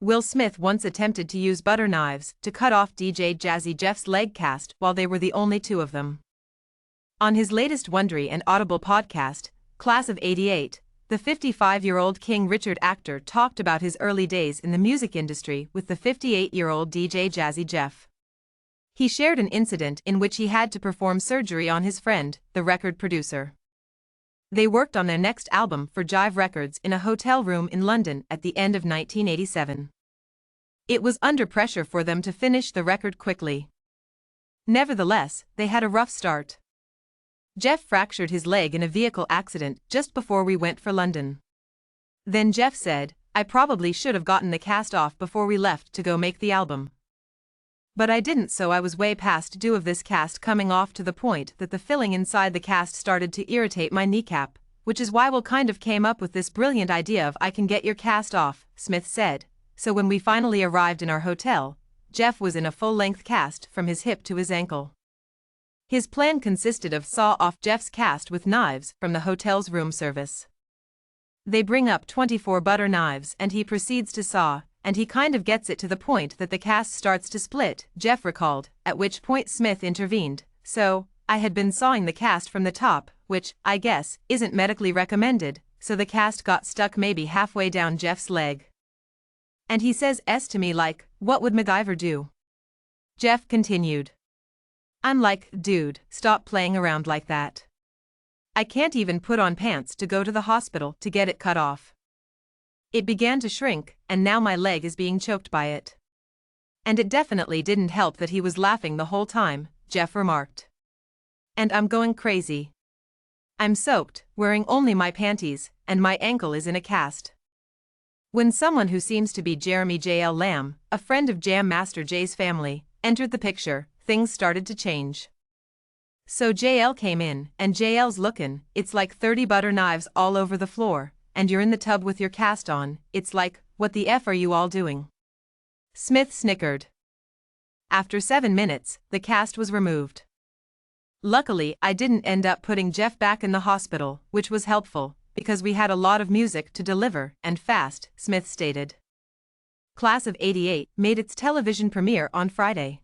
Will Smith once attempted to use butter knives to cut off DJ Jazzy Jeff's leg cast while they were the only two of them. On his latest Wondery and Audible podcast, Class of '88, the 55-year-old King Richard actor talked about his early days in the music industry with the 58-year-old DJ Jazzy Jeff. He shared an incident in which he had to perform surgery on his friend, the record producer. They worked on their next album for Jive Records in a hotel room in London at the end of 1987. It was under pressure for them to finish the record quickly. Nevertheless, they had a rough start. Jeff fractured his leg in a vehicle accident just before we went for London. Then Jeff said, "I probably should have gotten the cast off before we left to go make the album. But I didn't, so I was way past due of this cast coming off to the point that the filling inside the cast started to irritate my kneecap, which is why we kind of came up with this brilliant idea of I can get your cast off," Smith said. So when we finally arrived in our hotel, Jeff was in a full-length cast from his hip to his ankle. His plan consisted of saw off Jeff's cast with knives from the hotel's room service. They bring up 24 butter knives and he proceeds to saw, and he kind of gets it to the point that the cast starts to split, Jeff recalled, at which point Smith intervened. "So, I had been sawing the cast from the top, which, I guess, isn't medically recommended, so the cast got stuck maybe halfway down Jeff's leg. And he says to me like, 'What would MacGyver do?'" Jeff continued. "I'm like, dude, stop playing around like that. I can't even put on pants to go to the hospital to get it cut off. It began to shrink, and now my leg is being choked by it." And it definitely didn't help that he was laughing the whole time, Jeff remarked. "And I'm going crazy. I'm soaked, wearing only my panties, and my ankle is in a cast." When someone who seems to be Jeremy J.L. Lamb, a friend of Jam Master Jay's family, entered the picture, things started to change. So JL came in, and JL's lookin', "It's like 30 butter knives all over the floor, and you're in the tub with your cast on. It's like, what the F are you all doing?" Smith snickered. After 7 minutes, the cast was removed. "Luckily, I didn't end up putting Jeff back in the hospital, which was helpful, because we had a lot of music to deliver, and fast," Smith stated. Class of '88 made its television premiere on Friday.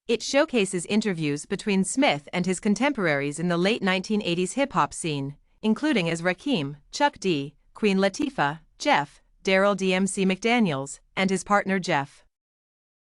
It showcases interviews between Smith and his contemporaries in the late 1980s hip-hop scene, including as Rakim, Chuck D, Queen Latifah, Jeff, Daryl DMC McDaniels, and his partner Jeff.